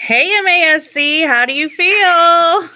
Hey, MASC, how do you feel?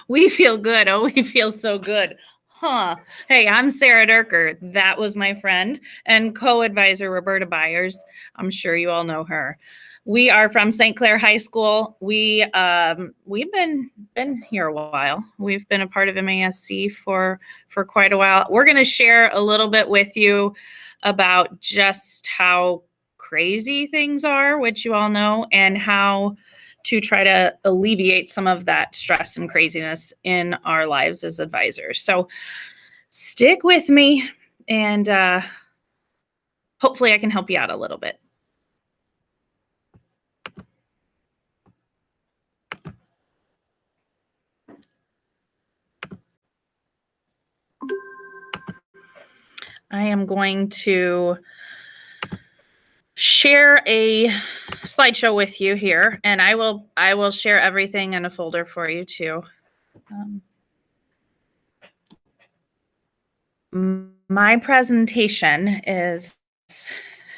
We feel good. Oh, we feel so good. Huh. Hey, I'm Sarah Durker. That was my friend and co-advisor Roberta Byers. I'm sure you all know her. We are from St. Clair High School. We've been here a while. We've been a part of MASC for quite a while. We're going to share a little bit with you about just how crazy things are, which you all know, and how to try to alleviate some of that stress and craziness in our lives as advisors. So stick with me, and hopefully I can help you out a little bit. I am going to share a slideshow with you here, and I will share everything in a folder for you too. My presentation is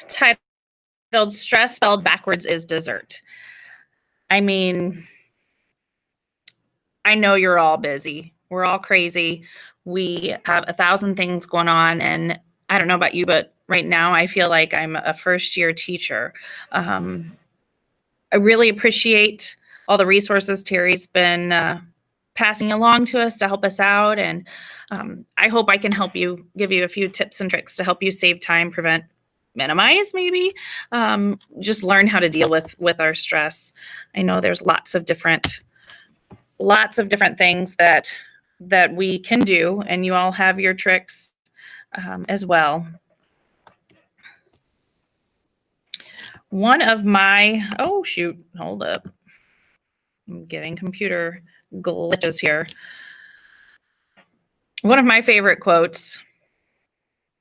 titled "Stress Spelled Backwards is Dessert." I mean, I know you're all busy. We're all crazy. We have 1,000 things going on, and I don't know about you, but right now I feel like I'm a first-year teacher. I really appreciate all the resources Terry's been passing along to us to help us out, and I hope I can help you, give you a few tips and tricks to help you save time, prevent, minimize maybe, just learn how to deal with our stress. I know there's lots of different things that we can do, and you all have your tricks as well. One of my, oh shoot, hold up. I'm getting computer glitches here. One of my favorite quotes,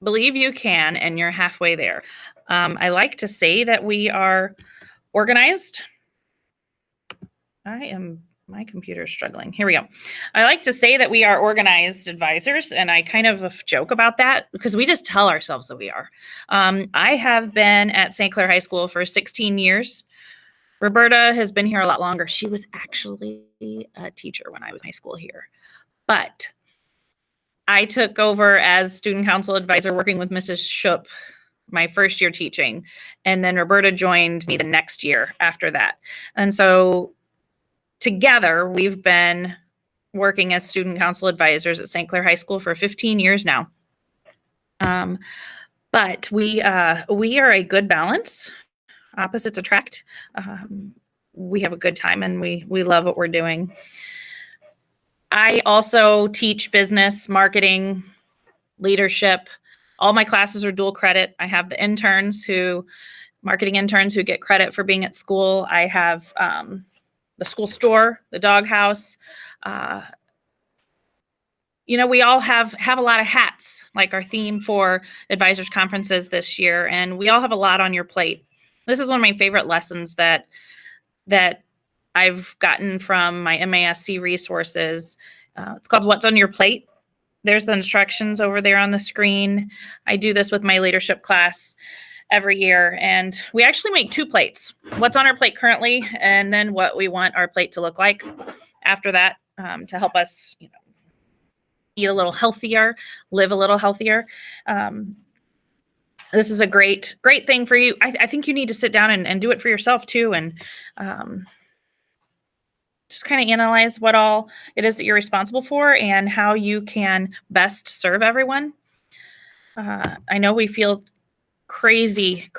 believe you can and you're halfway there. I like to say that we are organized. My computer's struggling. Here we go. I like to say that we are organized advisors, and I kind of joke about that because we just tell ourselves that we are. I have been at St. Clair High School for 16 years. Roberta has been here a lot longer. She was actually a teacher when I was in high school here. But I took over as student council advisor working with Mrs. Schupp my first year teaching. And then Roberta joined me the next year after that. And so together, we've been working as student council advisors at St. Clair High School for 15 years now. But we are a good balance. Opposites attract. We have a good time, and we love what we're doing. I also teach business, marketing, leadership. All my classes are dual credit. I have the marketing interns who get credit for being at school. I have the school store, the doghouse. We all have a lot of hats, like our theme for advisors conferences this year, and we all have a lot on your plate. This is one of my favorite lessons that I've gotten from my MASC resources. It's called What's on Your Plate. There's the instructions over there on the screen. I do this with my leadership class every year, and we actually make 2 plates. What's on our plate currently, and then what we want our plate to look like after that, to help us, eat a little healthier, live a little healthier. This is a great thing for you. I think you need to sit down and do it for yourself too, and just kind of analyze what all it is that you're responsible for and how you can best serve everyone. I know we feel crazy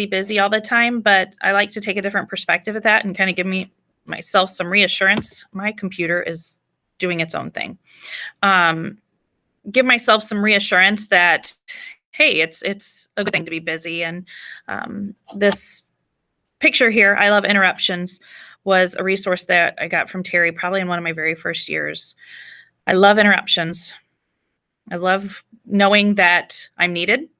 busy all the time, but I like to take a different perspective of that and kind of give myself some reassurance. My computer is doing its own thing. Give myself some reassurance that, hey, it's a good thing to be busy. And this picture here, I love interruptions, was a resource that I got from Terry probably in one of my very first years. I love interruptions. I love knowing that I'm needed.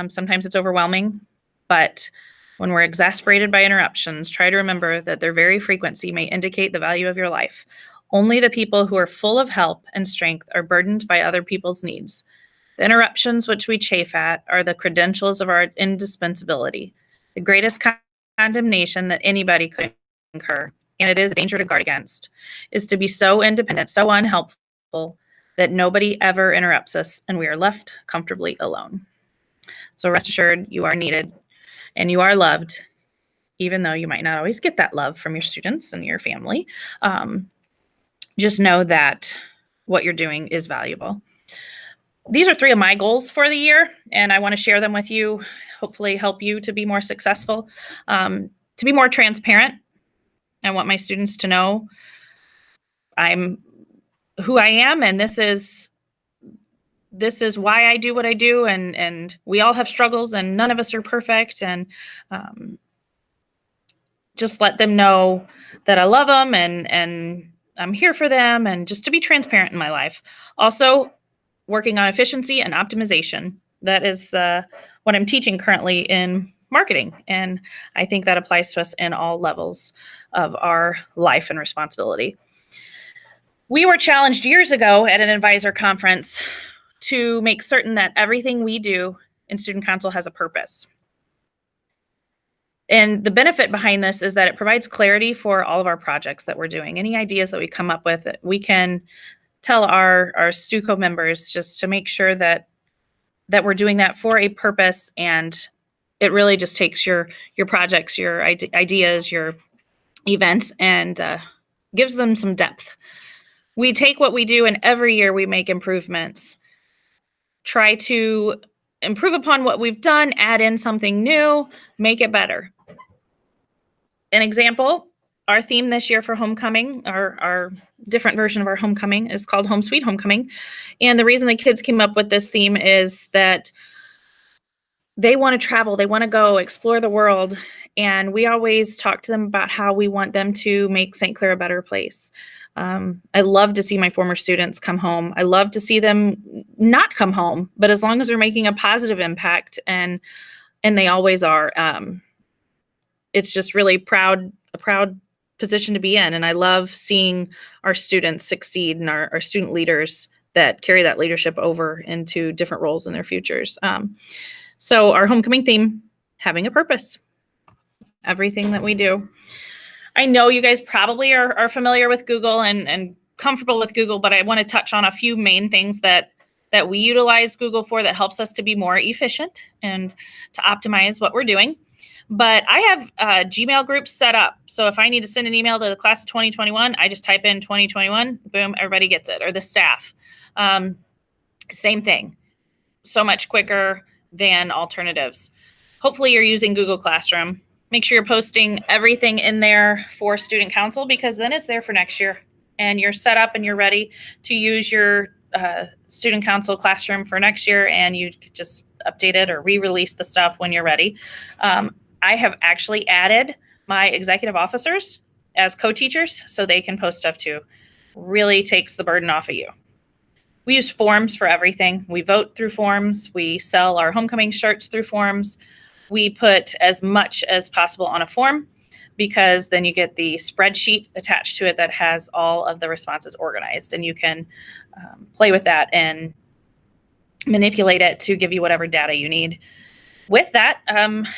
Sometimes it's overwhelming, but when we're exasperated by interruptions, try to remember that their very frequency may indicate the value of your life. Only the people who are full of help and strength are burdened by other people's needs. The interruptions which we chafe at are the credentials of our indispensability. The greatest condemnation that anybody could incur, and it is a danger to guard against, is to be so independent, so unhelpful that nobody ever interrupts us and we are left comfortably alone. So rest assured, you are needed and you are loved, even though you might not always get that love from your students and your family. Just know that what you're doing is valuable. These are 3 of my goals for the year, and I want to share them with you, hopefully help you to be more successful, to be more transparent. I want my students to know I'm who I am, and this is why I do what I do, and we all have struggles, and none of us are perfect, and just let them know that I love them and I'm here for them, and just to be transparent in my life. Also, working on efficiency and optimization. That is what I'm teaching currently in marketing, and I think that applies to us in all levels of our life and responsibility. We were challenged years ago at an advisor conference to make certain that everything we do in Student Council has a purpose. And the benefit behind this is that it provides clarity for all of our projects that we're doing. Any ideas that we come up with, we can tell our StuCo members, just to make sure that we're doing that for a purpose, and it really just takes your projects, your ideas, your events, and gives them some depth. We take what we do, and every year we make improvements. Try to improve upon what we've done, add in something new, make it better. An example, our theme this year for homecoming, our different version of our homecoming, is called Home Sweet Homecoming. And the reason the kids came up with this theme is that they want to travel, they want to go explore the world. And we always talk to them about how we want them to make St. Clair a better place. I love to see my former students come home. I love to see them not come home, but as long as they're making a positive impact, and they always are, it's just really a proud position to be in. And I love seeing our students succeed, and our student leaders that carry that leadership over into different roles in their futures. So our homecoming theme, having a purpose, everything that we do. I know you guys probably are familiar with Google and comfortable with Google, but I want to touch on a few main things that we utilize Google for that helps us to be more efficient and to optimize what we're doing. But I have Gmail groups set up. So if I need to send an email to the class of 2021, I just type in 2021, boom, everybody gets it, or the staff. Same thing. So much quicker than alternatives. Hopefully you're using Google Classroom. Make sure you're posting everything in there for Student Council, because then it's there for next year and you're set up and you're ready to use your Student Council Classroom for next year, and you could just update it or re-release the stuff when you're ready. I have actually added my executive officers as co-teachers so they can post stuff too. Really takes the burden off of you. We use forms for everything. We vote through forms. We sell our homecoming shirts through forms. We put as much as possible on a form, because then you get the spreadsheet attached to it that has all of the responses organized, and you can play with that and manipulate it to give you whatever data you need. With that,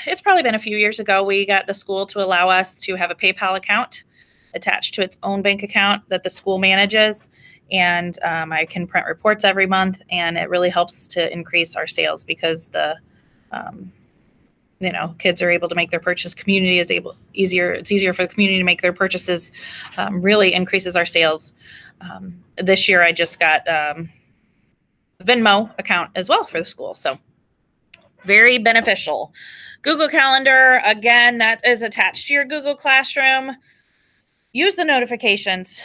it's probably been a few years ago, we got the school to allow us to have a PayPal account attached to its own bank account that the school manages. And I can print reports every month, and it really helps to increase our sales, because the kids are able to make their purchase. Community is easier. It's easier for the community to make their purchases. Really increases our sales. This year, I just got Venmo account as well for the school. So very beneficial. Google Calendar, again, that is attached to your Google Classroom. Use the notifications.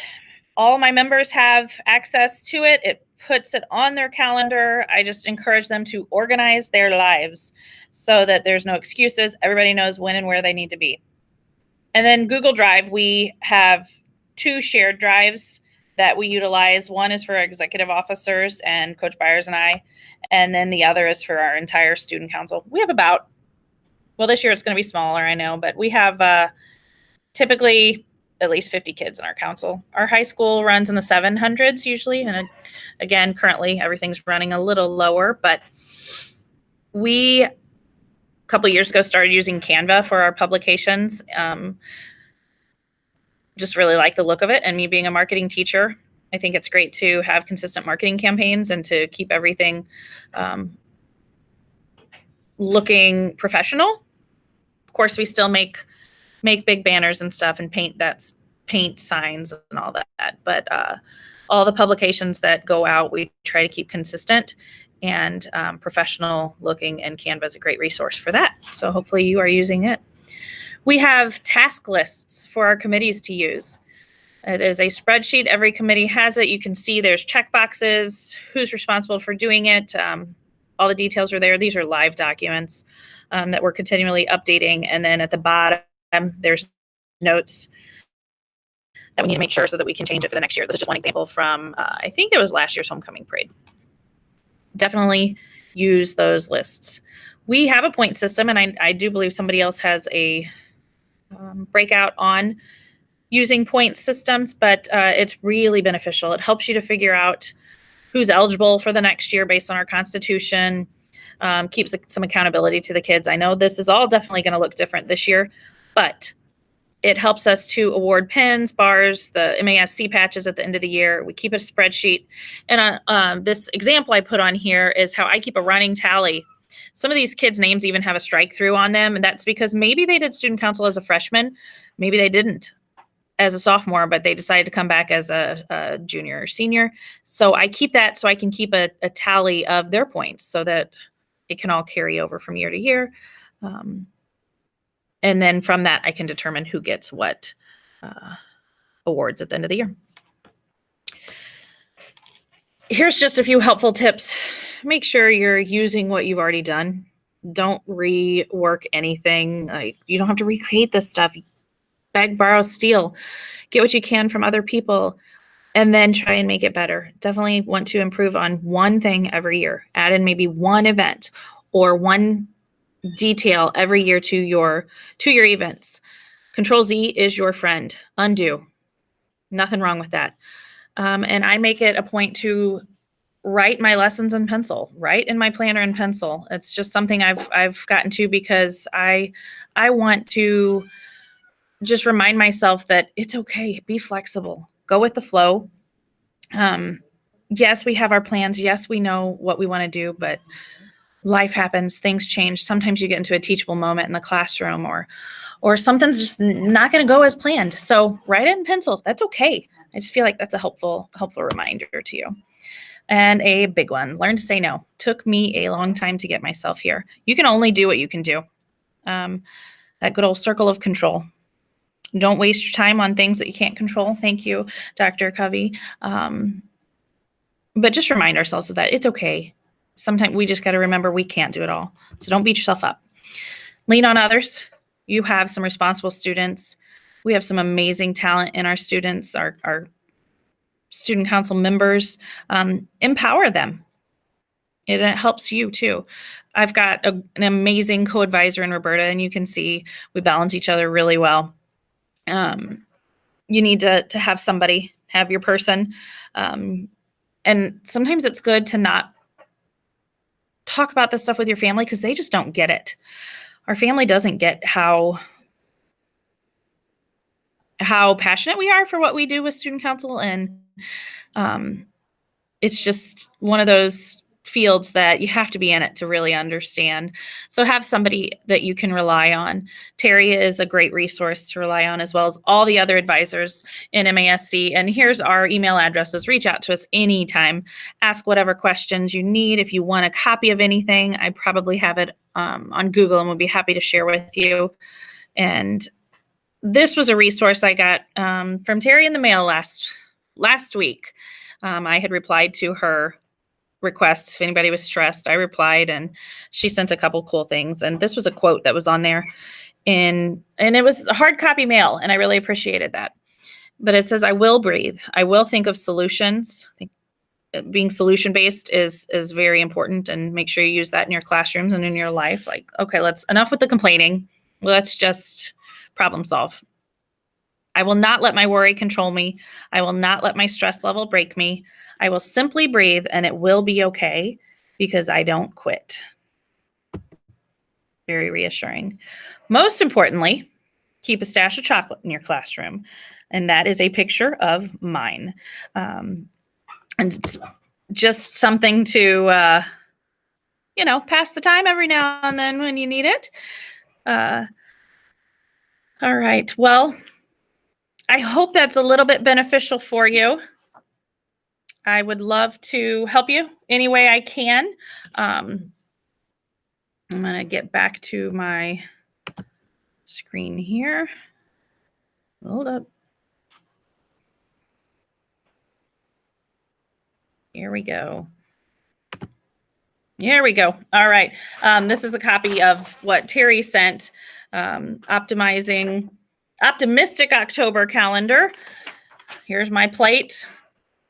All my members have access to it. It puts it on their calendar. I just encourage them to organize their lives so that there's no excuses. Everybody knows when and where they need to be. And then Google Drive, we have 2 shared drives that we utilize. One is for our executive officers and Coach Byers and I, and then the other is for our entire student council. We have this year it's going to be smaller, I know, but we have typically at least 50 kids in our council. Our high school runs in the 700s usually. And again, currently everything's running a little lower, but we couple years ago started using Canva for our publications. Just really like the look of it. And me being a marketing teacher, I think it's great to have consistent marketing campaigns and to keep everything looking professional. Of course, we still make big banners and stuff and paint signs and all that. But all the publications that go out, we try to keep consistent and professional looking, and Canva is a great resource for that. So hopefully you are using it. We have task lists for our committees to use. It is a spreadsheet. Every committee has it. You can see there's check boxes, who's responsible for doing it. All the details are there. These are live documents that we're continually updating. And then at the bottom, there's notes that we need to make sure so that we can change it for the next year. This is just one example from, I think it was last year's homecoming parade. Definitely use those lists. We have a point system, and I do believe somebody else has a breakout on using point systems, but it's really beneficial. It helps you to figure out who's eligible for the next year based on our Constitution, keeps some accountability to the kids. I know this is all definitely going to look different this year, but it helps us to award pins, bars, the MASC patches at the end of the year. We keep a spreadsheet. And this example I put on here is how I keep a running tally. Some of these kids' names even have a strike through on them, and that's because maybe they did student council as a freshman, maybe they didn't as a sophomore, but they decided to come back as a junior or senior. So I keep that so I can keep a tally of their points so that it can all carry over from year to year. And then from that, I can determine who gets what awards at the end of the year. Here's just a few helpful tips. Make sure you're using what you've already done. Don't rework anything. You don't have to recreate this stuff. Beg, borrow, steal. Get what you can from other people, and then try and make it better. Definitely want to improve on one thing every year. Add in maybe one event or one detail every year to your events. Control Z is your friend. Undo. Nothing wrong with that. And I make it a point to write my lessons in pencil, write in my planner in pencil. It's just something I've gotten to because I want to just remind myself that it's okay. Be flexible. Go with the flow. Yes, we have our plans. Yes, we know what we want to do, but life happens. Things change. Sometimes you get into a teachable moment in the classroom or something's just not going to go as planned. So write it in pencil. That's okay. I just feel like that's a helpful reminder to you. And a big one, learn to say no. Took me a long time to get myself here. You can only do what you can do. That good old circle of control. Don't waste your time on things that you can't control. Thank you, Dr. Covey. But just remind ourselves of that. It's okay. Sometimes we just got to remember we can't do it all. So don't beat yourself up. Lean on others. You have some responsible students. We have some amazing talent in our students, our student council members. Empower them. It helps you too. I've got an amazing co-advisor in Roberta, and you can see we balance each other really well. You need to have somebody, have your person. And sometimes it's good to not talk about this stuff with your family because they just don't get it. Our family doesn't get how passionate we are for what we do with student council. And it's just one of those fields that you have to be in it to really understand. So have somebody that you can rely on. Terry is a great resource to rely on, as well as all the other advisors in MASC. And here's our email addresses. Reach out to us anytime. Ask whatever questions you need. If you want a copy of anything, I probably have it on Google and we'll be happy to share with you. And this was a resource I got from Terry in the mail last week. I had replied to her request. If anybody was stressed, I replied, and she sent a couple cool things. And this was a quote that was on there, and it was a hard copy mail, and I really appreciated that. But it says, "I will breathe. I will think of solutions." I think being solution-based is very important, and make sure you use that in your classrooms and in your life. Like, okay, enough with the complaining. Let's just problem solve. I will not let my worry control me. I will not let my stress level break me. I will simply breathe, and it will be okay because I don't quit. Very reassuring. Most importantly, keep a stash of chocolate in your classroom. And that is a picture of mine. And it's just something to, pass the time every now and then when you need it. All right. Well, I hope that's a little bit beneficial for you. I would love to help you any way I can. I'm going to get back to my screen here. Hold up. Here we go. Here we go. All right. This is a copy of what Terry sent, optimistic October calendar. Here's my plate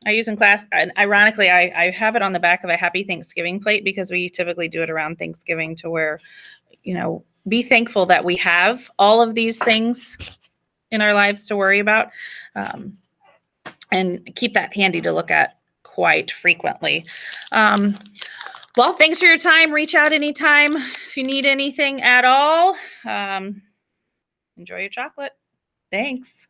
I use in class. And ironically, I have it on the back of a Happy Thanksgiving plate because we typically do it around Thanksgiving to where, be thankful that we have all of these things in our lives to worry about, and keep that handy to look at quite frequently. Well, thanks for your time. Reach out anytime if you need anything at all. Enjoy your chocolate. Thanks.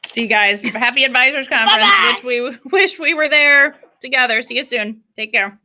See you guys. Happy Advisors Conference, which we wish we were there together. See you soon. Take care.